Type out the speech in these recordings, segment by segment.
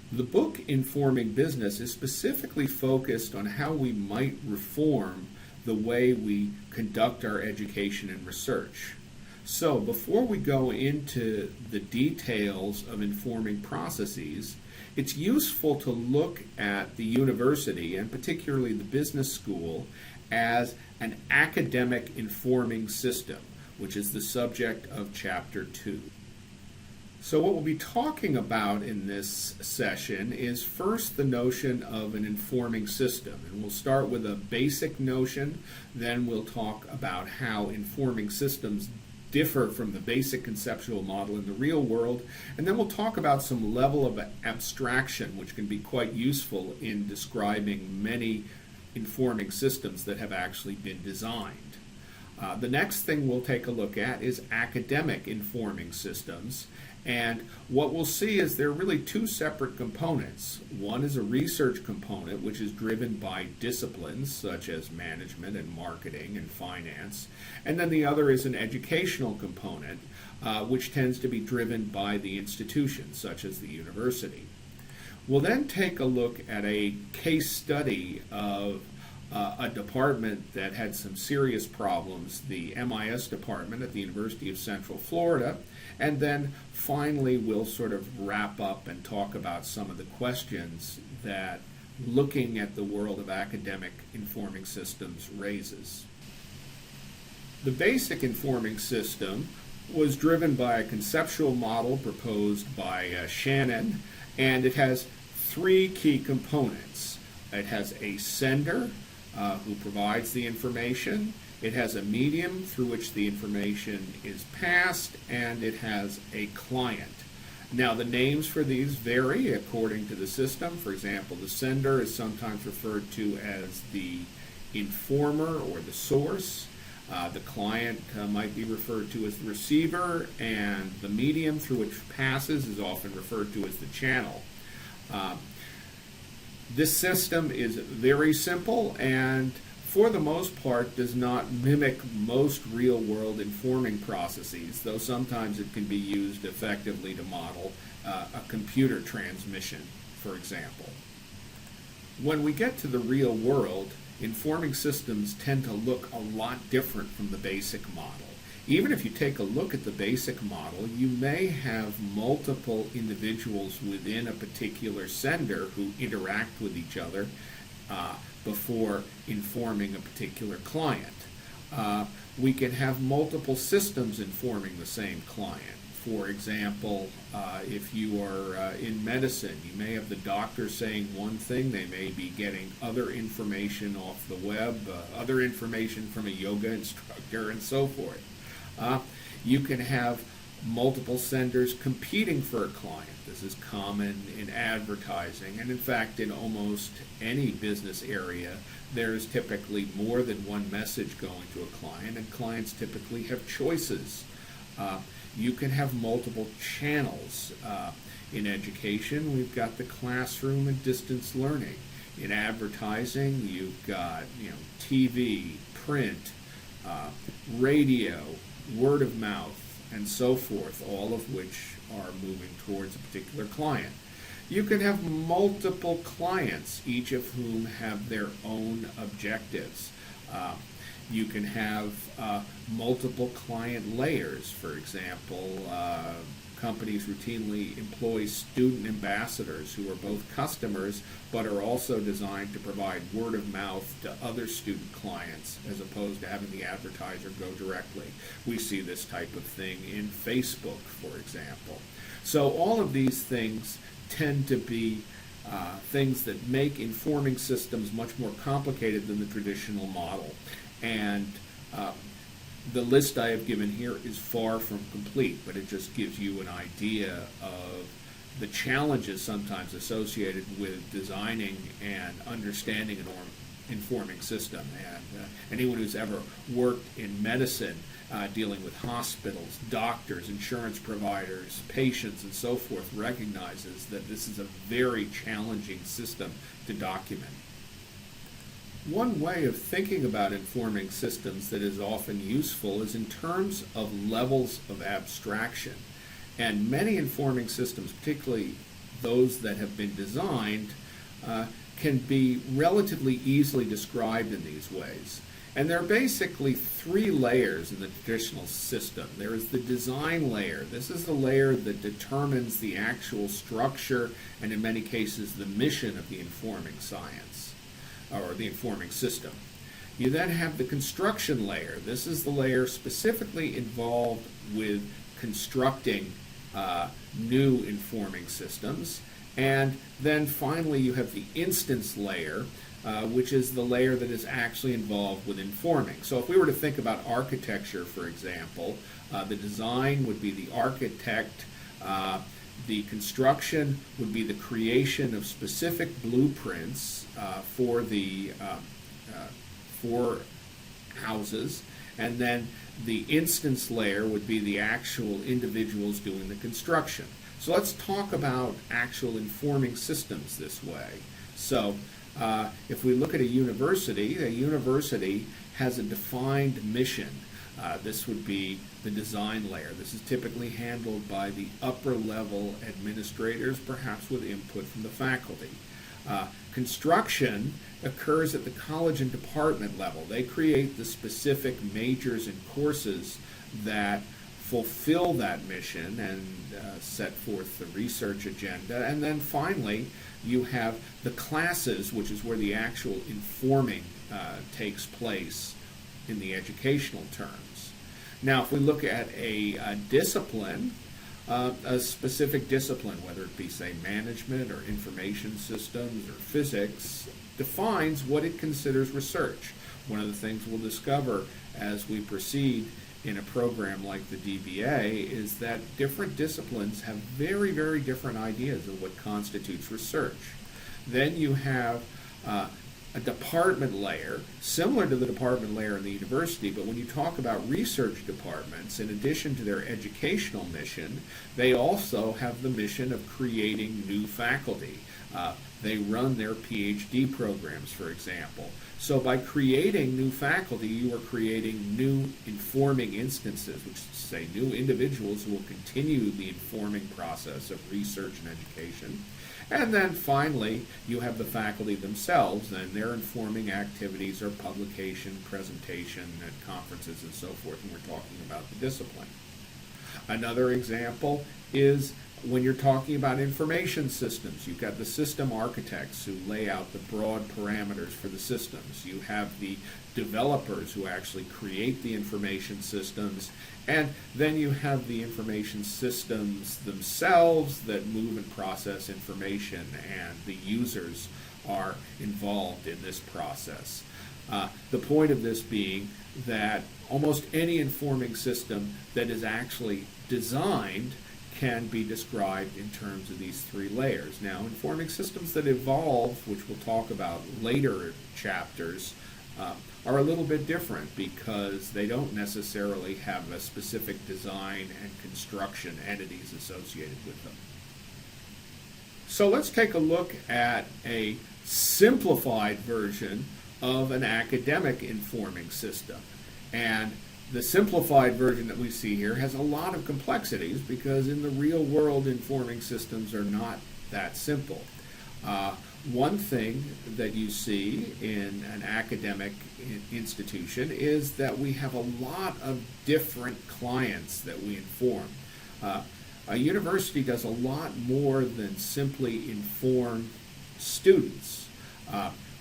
The book Informing Business is specifically focused on how we might reform the way we conduct our education and research. So before we go into the details of informing processes, it's useful to look at the university, and particularly the business school, as an academic informing system, which is the subject of Chapter 2. So what we'll be talking about in this session is first the notion of an informing system. And we'll start with a basic notion, then we'll talk about how informing systems differ from the basic conceptual model in the real world, and then we'll talk about some level of abstraction, which can be quite useful in describing many informing systems that have actually been designed. The next thing we'll take a look at is academic informing systems, and what we'll see is there are really two separate components. One is a research component, which is driven by disciplines such as management and marketing and finance, and then the other is an educational component, which tends to be driven by the institution, such as the university. We'll then take a look at a case study of a department that had some serious problems, the MIS department at the University of Central Florida, and then finally we'll sort of wrap up and talk about some of the questions that looking at the world of academic informing systems raises. The basic informing system was driven by a conceptual model proposed by Shannon, and it has three key components. It has a sender, who provides the information, it has a medium through which the information is passed, and it has a client. Now the names for these vary according to the system. For example, the sender is sometimes referred to as the informer or the source. The client might be referred to as the receiver, and the medium through which passes is often referred to as the channel. This system is very simple and for the most part does not mimic most real-world informing processes, though sometimes it can be used effectively to model a computer transmission, for example. When we get to the real world, informing systems tend to look a lot different from the basic model. Even if you take a look at the basic model, you may have multiple individuals within a particular sender who interact with each other before informing a particular client. We can have multiple systems informing the same client. For example, if you are in medicine, you may have the doctor saying one thing, they may be getting other information off the web, other information from a yoga instructor, and so forth. You can have multiple senders competing for a client. This is common in advertising, and in fact in almost any business area there's typically more than one message going to a client, and clients typically have choices. You can have multiple channels. In education, we've got the classroom and distance learning. In advertising, you've got TV, print, radio, word of mouth, and so forth, all of which are moving towards a particular client. You can have multiple clients, each of whom have their own objectives. You can have multiple client layers. For example, companies routinely employ student ambassadors who are both customers but are also designed to provide word of mouth to other student clients as opposed to having the advertiser go directly. We see this type of thing in Facebook, for example. So all of these things tend to be things that make informing systems much more complicated than the traditional model. And the list I have given here is far from complete, but it just gives you an idea of the challenges sometimes associated with designing and understanding an informing system. And anyone who's ever worked in medicine, dealing with hospitals, doctors, insurance providers, patients, and so forth, recognizes that this is a very challenging system to document. One way of thinking about informing systems that is often useful is in terms of levels of abstraction. And many informing systems, particularly those that have been designed can be relatively easily described in these ways. And there are basically three layers in the traditional system. There is the design layer. This is the layer that determines the actual structure and, in many cases, the mission of the informing science or the informing system. You then have the construction layer. This is the layer specifically involved with constructing new informing systems. And then finally you have the instance layer, which is the layer that is actually involved with informing. So if we were to think about architecture, for example, the design would be the architect, the construction would be the creation of specific blueprints for houses, and then the instance layer would be the actual individuals doing the construction. So let's talk about actual informing systems this way. So if we look at a university has a defined mission. This would be the design layer. This is typically handled by the upper level administrators, perhaps with input from the faculty. Construction occurs at the college and department level. They create the specific majors and courses that fulfill that mission and set forth the research agenda. And then finally, you have the classes, which is where the actual informing takes place in the educational terms. Now, if we look at a discipline, a specific discipline, whether it be, say, management or information systems or physics, defines what it considers research. One of the things we'll discover as we proceed in a program like the DBA is that different disciplines have very, very different ideas of what constitutes research. Then you have a department layer, similar to the department layer in the university, but when you talk about research departments, in addition to their educational mission, they also have the mission of creating new faculty. They run their PhD programs, for example. So by creating new faculty, you are creating new informing instances, which is to say new individuals who will continue the informing process of research and education. And then finally, you have the faculty themselves, and their informing activities are publication, presentation, and conferences and so forth, and we're talking about the discipline. Another example is when you're talking about information systems. You've got the system architects who lay out the broad parameters for the systems. You have the developers who actually create the information systems, and then you have the information systems themselves that move and process information, and the users are involved in this process. The point of this being that almost any informing system that is actually designed can be described in terms of these three layers. Now, informing systems that evolve, which we'll talk about later chapters, are a little bit different because they don't necessarily have a specific design and construction entities associated with them. So let's take a look at a simplified version of an academic informing system. And the simplified version that we see here has a lot of complexities because in the real world, informing systems are not that simple. One thing that you see in an academic institution is that we have a lot of different clients that we inform. A university does a lot more than simply inform students.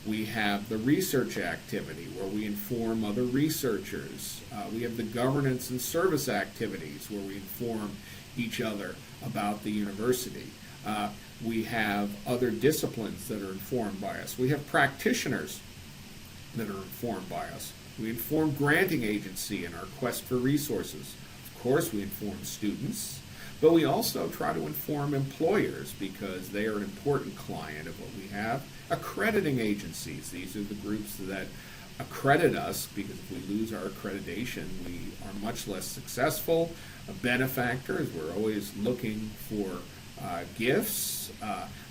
We have the research activity where we inform other researchers. We have the governance and service activities where we inform each other about the university. We have other disciplines that are informed by us. We have practitioners that are informed by us. We inform granting agency in our quest for resources. Of course, we inform students, but we also try to inform employers because they are an important client of what we have. Accrediting agencies, these are the groups that accredit us because if we lose our accreditation, we are much less successful. Benefactors, we're always looking for gifts,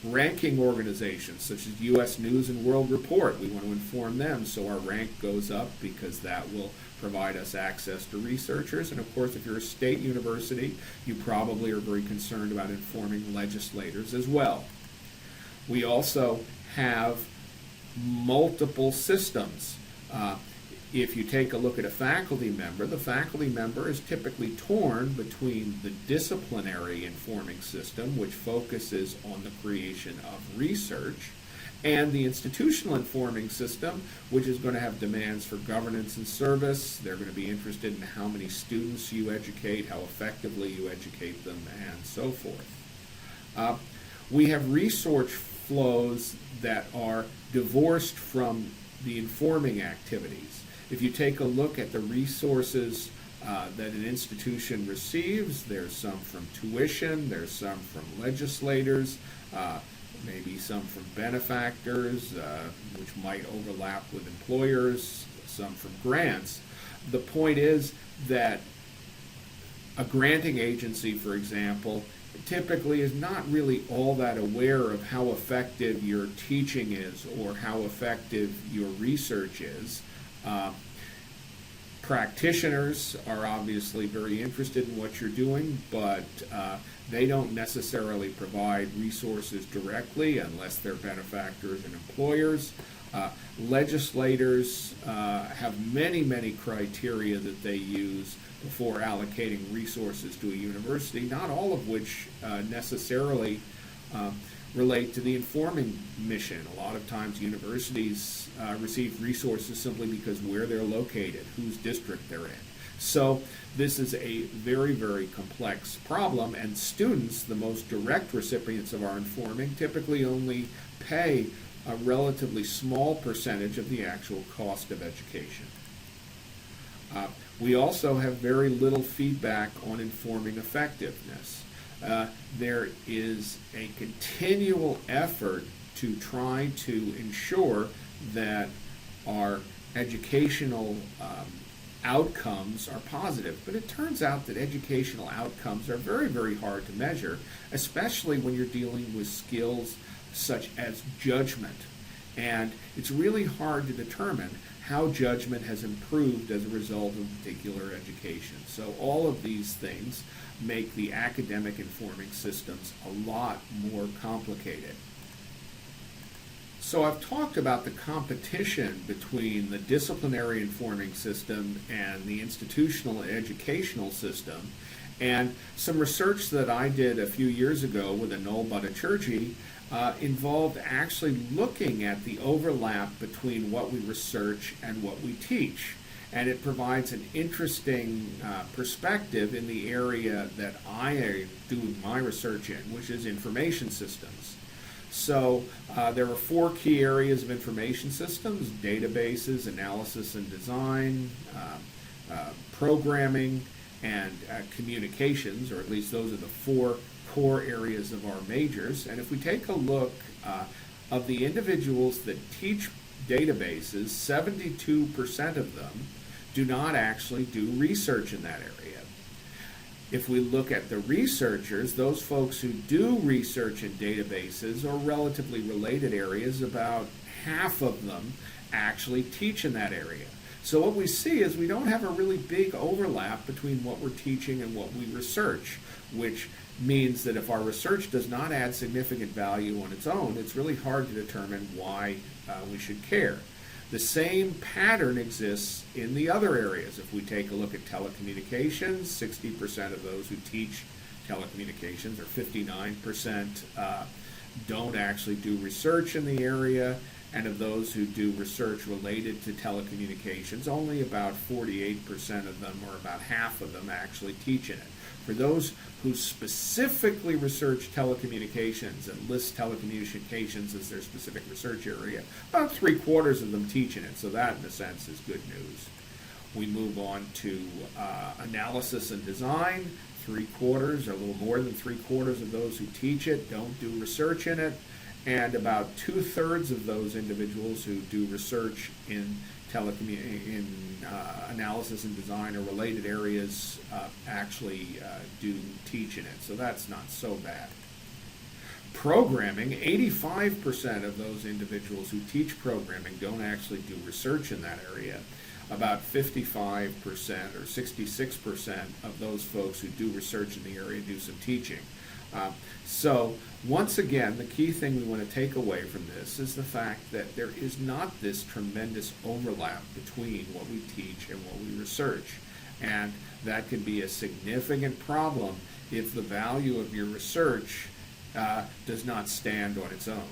ranking organizations such as U.S. News and World Report. We want to inform them so our rank goes up because that will provide us access to researchers. And of course, if you're a state university, you probably are very concerned about informing legislators as well. We also have multiple systems. If you take a look at a faculty member, the faculty member is typically torn between the disciplinary informing system, which focuses on the creation of research, and the institutional informing system, which is going to have demands for governance and service. They're going to be interested in how many students you educate, how effectively you educate them, and so forth. We have research flows that are divorced from the informing activities. If you take a look at the resources that an institution receives, there's some from tuition, there's some from legislators, maybe some from benefactors, which might overlap with employers, some from grants. The point is that a granting agency, for example, typically is not really all that aware of how effective your teaching is or how effective your research is. Practitioners are obviously very interested in what you're doing, but they don't necessarily provide resources directly unless they're benefactors and employers. Legislators have many criteria that they use before allocating resources to a university, not all of which necessarily relate to the informing mission. A lot of times universities receive resources simply because where they're located, whose district they're in. So this is a very complex problem, and students, the most direct recipients of our informing, typically only pay a relatively small percentage of the actual cost of education. We also have very little feedback on informing effectiveness. There is a continual effort to try to ensure that our educational outcomes are positive, but it turns out that educational outcomes are very hard to measure, especially when you're dealing with skills such as judgment. And it's really hard to determine how judgment has improved as a result of particular education. So all of these things make the academic informing systems a lot more complicated. So I've talked about the competition between the disciplinary informing system and the institutional educational system, and some research that I did a few years ago with Anol Bhattacharjee involved actually looking at the overlap between what we research and what we teach. And it provides an interesting perspective in the area that I am doing my research in, which is information systems. So there are 4 key areas of information systems: databases, analysis and design, programming, and communications, or at least those are the 4 core areas of our majors. And if we take a look of the individuals that teach databases, 72% of them do not actually do research in that area. If we look at the researchers, those folks who do research in databases or relatively related areas, about half of them actually teach in that area. So what we see is we don't have a really big overlap between what we're teaching and what we research, which means that if our research does not add significant value on its own, it's really hard to determine why we should care. The same pattern exists in the other areas. If we take a look at telecommunications, 60% of those who teach telecommunications, or 59%, don't actually do research in the area. And of those who do research related to telecommunications, only about 48% of them, or about half of them, actually teach in it. For those who specifically research telecommunications and list telecommunications as their specific research area, about 3/4 of them teach in it. So that, in a sense, is good news. We move on to analysis and design. 3/4, or a little more than 3/4 of those who teach it don't do research in it. And about 2/3 of those individuals who do research in analysis and design or related areas actually do teach in it. So that's not so bad. programming, 85% of those individuals who teach programming don't actually do research in that area. About 55% or 66% of those folks who do research in the area do some teaching. So once again, the key thing we want to take away from this is the fact that there is not this tremendous overlap between what we teach and what we research. And that can be a significant problem if the value of your research does not stand on its own.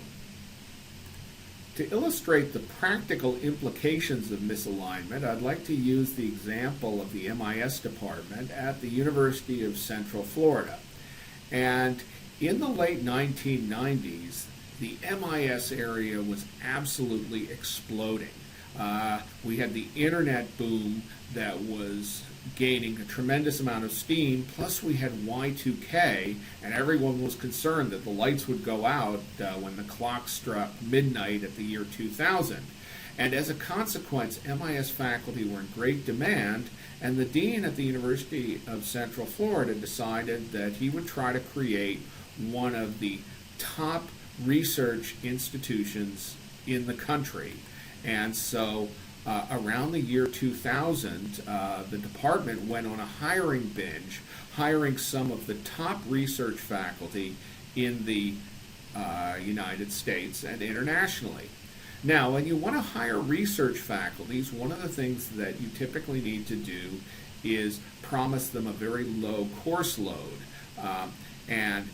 To illustrate the practical implications of misalignment, I'd like to use the example of the MIS department at the University of Central Florida. And in the late 1990s, the MIS area was absolutely exploding. We had the internet boom that was gaining a tremendous amount of steam, plus we had Y2K, and everyone was concerned that the lights would go out when the clock struck midnight at the year 2000. And as a consequence, MIS faculty were in great demand, and the dean at the University of Central Florida decided that he would try to create one of the top research institutions in the country. And so around the year 2000, the department went on a hiring binge, hiring some of the top research faculty in the United States and internationally. Now, when you want to hire research faculties, one of the things that you typically need to do is promise them a very low course load and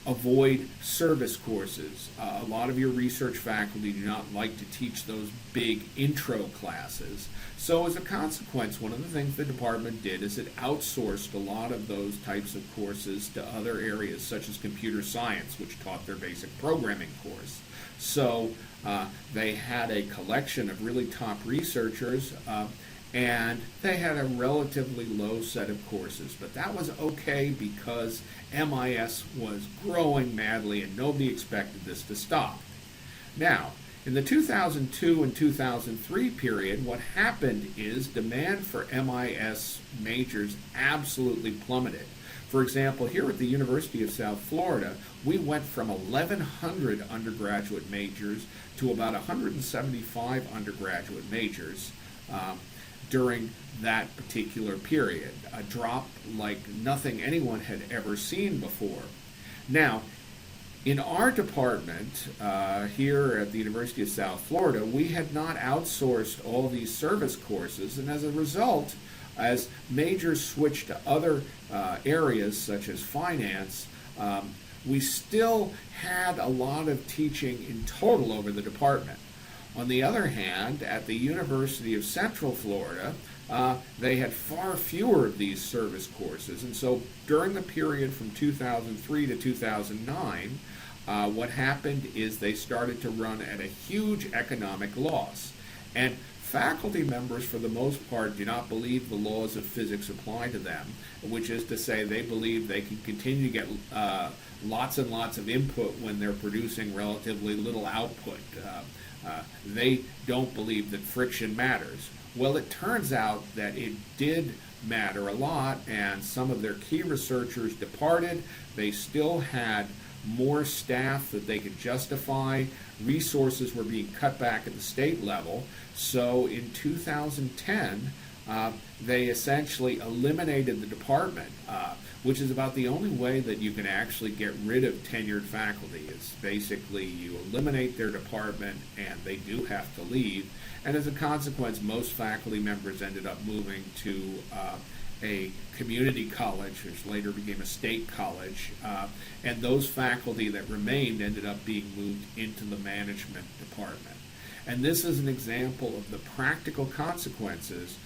avoid service courses. A lot of your research faculty do not like to teach those big intro classes. So as a consequence, one of the things the department did is it outsourced a lot of those types of courses to other areas, such as computer science, which taught their basic programming course. So they had a collection of really top researchers, and they had a relatively low set of courses. But that was okay because MIS was growing madly and nobody expected this to stop. Now, in the 2002 and 2003 period, what happened is demand for MIS majors absolutely plummeted. For example, here at the University of South Florida, we went from 1,100 undergraduate majors to about 175 undergraduate majors during that particular period, a drop like nothing anyone had ever seen before. Now, in our department here at the University of South Florida, we had not outsourced all these service courses, and as a result, as majors switched to other areas such as finance, we still had a lot of teaching in total over the department. On the other hand, at the University of Central Florida, they had far fewer of these service courses, and so during the period from 2003 to 2009, what happened is they started to run at a huge economic loss. And faculty members, for the most part, do not believe the laws of physics apply to them, which is to say they believe they can continue to get lots and lots of input when they're producing relatively little output. They don't believe that friction matters. Well, it turns out that it did matter a lot, and some of their key researchers departed. They still had more staff that they could justify. Resources were being cut back at the state level. So in 2010, they essentially eliminated the department, which is about the only way that you can actually get rid of tenured faculty. Is basically you eliminate their department and they do have to leave. And as a consequence, most faculty members ended up moving to a community college, which later became a state college, and those faculty that remained ended up being moved into the management department. And this is an example of the practical consequences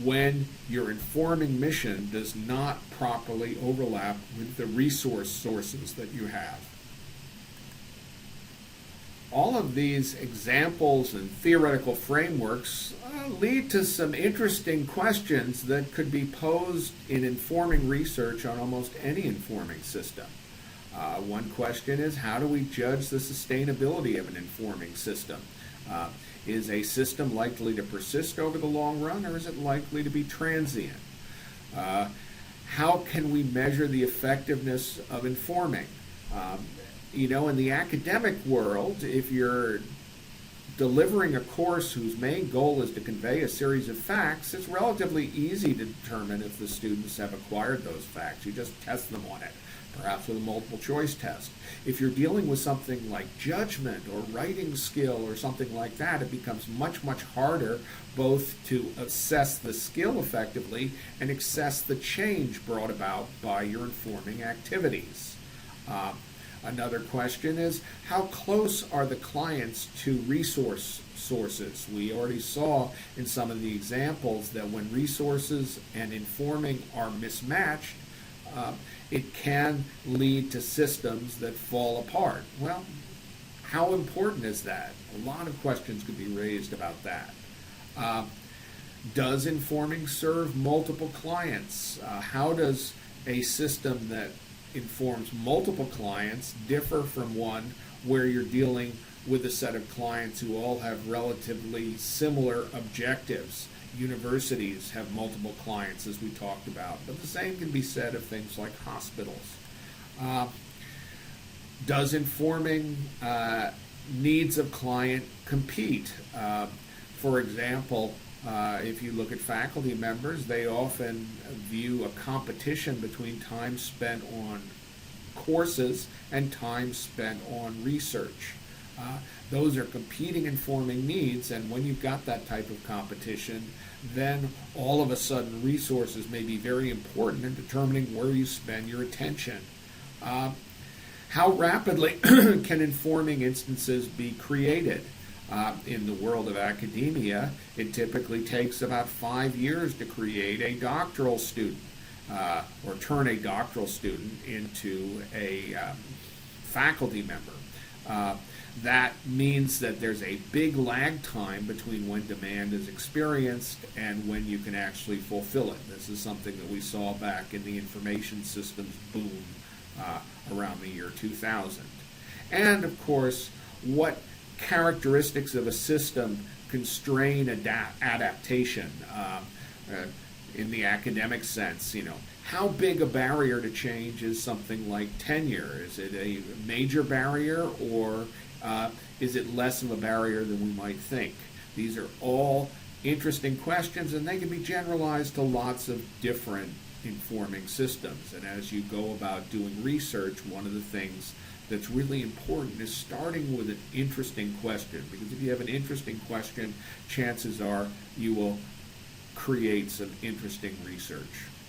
when your informing mission does not properly overlap with the resource sources that you have. All of these examples and theoretical frameworks lead to some interesting questions that could be posed in informing research on almost any informing system. One question is, how do we judge the sustainability of an informing system? Is a system likely to persist over the long run, or is it likely to be transient? How can we measure the effectiveness of informing? In the academic world, if you're delivering a course whose main goal is to convey a series of facts, it's relatively easy to determine if the students have acquired those facts. You just test them on it, perhaps with a multiple choice test. If you're dealing with something like judgment or writing skill or something like that, it becomes much, much harder both to assess the skill effectively and assess the change brought about by your informing activities. Another question is, how close are the clients to resource sources? We already saw in some of the examples that when resources and informing are mismatched, it can lead to systems that fall apart. Well, how important is that? A lot of questions could be raised about that. Does informing serve multiple clients? How does a system that informs multiple clients differ from one where you're dealing with a set of clients who all have relatively similar objectives? Universities have multiple clients, as we talked about, but the same can be said of things like hospitals. Does informing needs of client compete? For example, if you look at faculty members, they often view a competition between time spent on courses and time spent on research. Those are competing informing needs, and when you've got that type of competition, then all of a sudden resources may be very important in determining where you spend your attention. How rapidly can informing instances be created? In the world of academia, it typically takes about 5 years to create a doctoral student or turn a doctoral student into a faculty member. That means that there's a big lag time between when demand is experienced and when you can actually fulfill it. This is something that we saw back in the information systems boom around the year 2000. And of course, what characteristics of a system constrain adaptation in the academic sense? How big a barrier to change is something like tenure? Is it a major barrier, or is it less of a barrier than we might think? These are all interesting questions, and they can be generalized to lots of different informing systems. And as you go about doing research, one of the things that's really important is starting with an interesting question, because if you have an interesting question, chances are you will create some interesting research.